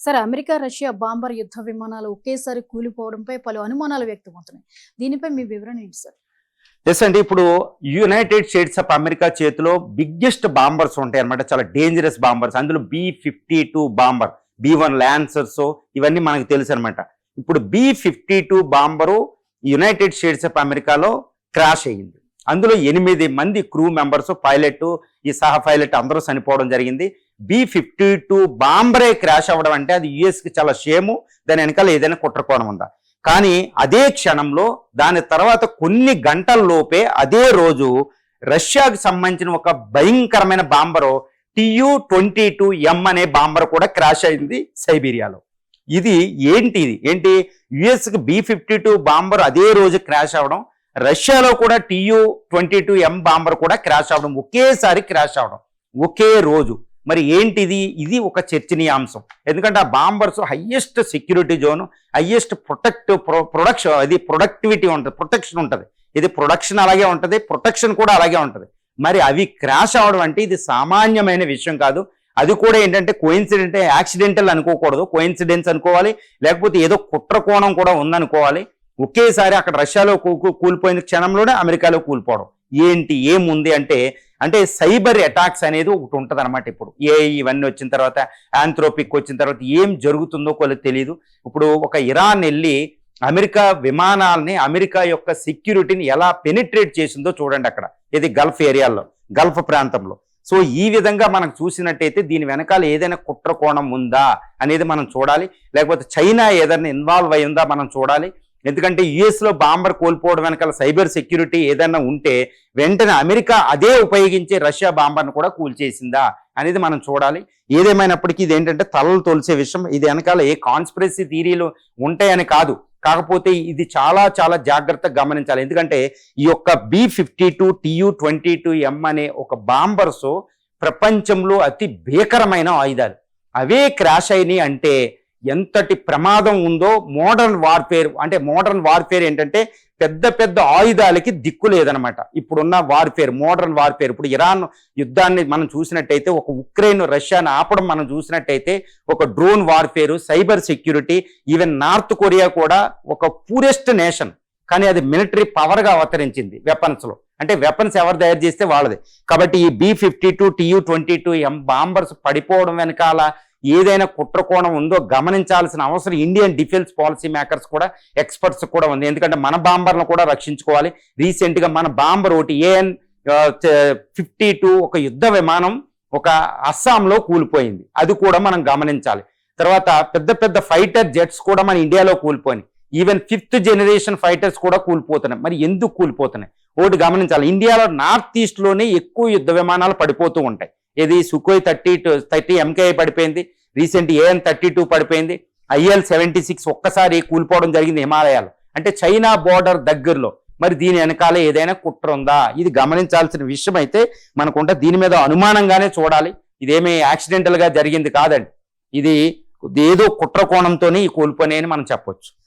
సరే, America, Russia bomber యుద్ధ విమానాలు ఒకేసారి కూలిపోవడంపై పలు అనుమానాలు వ్యక్తమవుతున్నాయి. దీనిపై మీ వివరణ ఏంటి సార్? ఎస్ అండి. ఇప్పుడు యునైటెడ్ స్టేట్స్ ఆఫ్ అమెరికా చేతిలో బిగ్గెస్ట్ బాంబర్స్ ఉంటాయి అనమాట. చాలా డేంజరస్ బాంబర్స్. అందులో B-52 బాంబర్, B-1 ల్యాన్సర్స్ ఇవన్నీ మనకు తెలుసు అనమాట. ఇప్పుడు B-52 బాంబరు యునైటెడ్ స్టేట్స్ ఆఫ్ అమెరికాలో క్రాష్ అయ్యింది. అందులో 8 మంది క్రూ మెంబర్స్, పైలట్, ఈ సహ పైలట్ అందరూ చనిపోవడం జరిగింది. B-52 బాంబరే క్రాష్ అవ్వడం అంటే అది యుఎస్కి చాలా షేము. దాని వెనకాల ఏదైనా కుట్రకోణం ఉందా? కానీ అదే క్షణంలో దాని తర్వాత కొన్ని గంటల లోపే అదే రోజు రష్యాకు సంబంధించిన ఒక భయంకరమైన బాంబరు Tu-22M అనే బాంబర్ కూడా క్రాష్ అయింది సైబీరియాలో. ఇది ఏంటి యుఎస్కి B-52 బాంబర్ అదే రోజు క్రాష్ అవ్వడం, రష్యాలో కూడా Tu-22M బాంబర్ కూడా క్రాష్ అవ్వడం, ఒకేసారి క్రాష్ అవ్వడం ఒకే రోజు. మరి ఏంటిది? ఇది ఒక చర్చనీయాంశం. ఎందుకంటే ఆ bombers highest security zone, highest production, అది ప్రొడక్టివిటీ ఉంటుంది, ప్రొటెక్షన్ ఉంటుంది. ఇది ప్రొడక్షన్ అలాగే ఉంటుంది, ప్రొటెక్షన్ కూడా అలాగే ఉంటుంది. మరి అవి క్రాష్ అవ్వడం అంటే ఇది సామాన్యమైన విషయం కాదు. అది కూడా ఏంటంటే కోయిన్సిడెంట్, యాక్సిడెంటల్ అనుకోకూడదు, కోయిన్సిడెన్స్ అనుకోవాలి, లేకపోతే ఏదో కుట్ర కోణం కూడా ఉందనుకోవాలి. ఒకేసారి అక్కడ రష్యాలో కూలిపోయిన క్షణంలోనే అమెరికాలో కూలిపోవడం ఏముంది అంటే సైబర్ అటాక్స్ అనేది ఒకటి ఉంటుంది అనమాట. ఇప్పుడు ఇవన్నీ వచ్చిన తర్వాత, ఆంథ్రోపిక్ వచ్చిన తర్వాత ఏం జరుగుతుందో కూడా తెలియదు. ఇప్పుడు ఒక ఇరాన్ వెళ్ళి అమెరికా విమానాలని, అమెరికా యొక్క సెక్యూరిటీని ఎలా పెనిట్రేట్ చేసిందో చూడండి అక్కడ, ఇది గల్ఫ్ ఏరియాలో, గల్ఫ్ ప్రాంతంలో. సో ఈ విధంగా మనకు చూసినట్టయితే దీని వెనకాల ఏదైనా కుట్ర కోణం ఉందా అనేది మనం చూడాలి, లేకపోతే చైనా ఏదైనా ఇన్వాల్వ్ అయ్యిందా మనం చూడాలి. ఎందుకంటే యుఎస్లో బాంబర్ కోల్పోవడం వెనకాల సైబర్ సెక్యూరిటీ ఏదైనా ఉంటే వెంటనే అమెరికా అదే ఉపయోగించి రష్యా బాంబర్ను కూడా కూల్చేసిందా అనేది మనం చూడాలి. ఏదేమైనప్పటికీ ఇది ఏంటంటే తలలు తొలిసే విషయం. ఇది వెనకాల ఏ కాన్స్పిరసీ థియరీలు ఉంటాయని కాదు, కాకపోతే ఇది చాలా చాలా జాగ్రత్తగా గమనించాలి. ఎందుకంటే ఈ యొక్క B-52 Tu-22M అనే ఒక బాంబర్స్ ప్రపంచంలో అతి భీకరమైన ఆయుధాలు. అవే క్రాష్ అయినాయి అంటే ఎంతటి ప్రమాదం ఉందో. మోడర్న్ వార్ఫేర్ ఏంటంటే పెద్ద పెద్ద ఆయుధాలకి దిక్కు లేదనమాట. ఇప్పుడున్న మోడర్న్ వార్ఫేర్, ఇప్పుడు ఇరాన్ యుద్ధాన్ని మనం చూసినట్టయితే, ఒక ఉక్రెయిన్ రష్యాను ఆపడం మనం చూసినట్టయితే, ఒక drone వార్ఫేరు, cyber security, even north Korea కూడా ఒక పూరెస్ట్ నేషన్, కానీ అది మిలిటరీ పవర్గా అవతరించింది వెపన్స్లో. అంటే వెపన్స్ ఎవరు తయారు చేస్తే వాళ్ళది. కాబట్టి ఈ B-52 Tu-22M బాంబర్స్ పడిపోవడం వెనకాల ఏదైనా కుట్రకోణం ఉందో గమనించాల్సిన అవసరం ఇండియన్ డిఫెన్స్ పాలసీ మేకర్స్ కూడా, ఎక్స్పర్ట్స్ కూడా ఉంది. ఎందుకంటే మన బాంబర్లను కూడా రక్షించుకోవాలి. రీసెంట్గా మన బాంబర్ ఒకటి AN-52 ఒక యుద్ధ విమానం ఒక అస్సాంలో కూలిపోయింది, అది కూడా మనం గమనించాలి. తర్వాత పెద్ద పెద్ద ఫైటర్ జెట్స్ కూడా మన ఇండియాలో కూలిపోయినాయి. ఈవెన్ 5th జనరేషన్ ఫైటర్స్ కూడా కూలిపోతున్నాయి. మరి ఎందుకు కూలిపోతున్నాయి ఒకటి గమనించాలి. ఇండియాలో నార్త్ ఈస్ట్లోనే ఎక్కువ యుద్ధ విమానాలు పడిపోతూ ఉంటాయి. ఇది సుఖోయ్ 30 MKI పడిపోయింది, రీసెంట్ AN-32 పడిపోయింది, IL-76 ఒక్కసారి కూలిపోవడం జరిగింది హిమాలయాలు. అంటే చైనా బోర్డర్ దగ్గరలో. మరి దీని వెనకాల ఏదైనా కుట్ర ఉందా? ఇది గమనించాల్సిన విషయం అయితే మనకుంటే దీని మీద అనుమానంగానే చూడాలి. ఇదేమీ యాక్సిడెంటల్గా జరిగింది కాదండి, ఇది ఏదో కుట్ర కోణంతోనే ఈ కూలిపోయినాయని మనం చెప్పొచ్చు.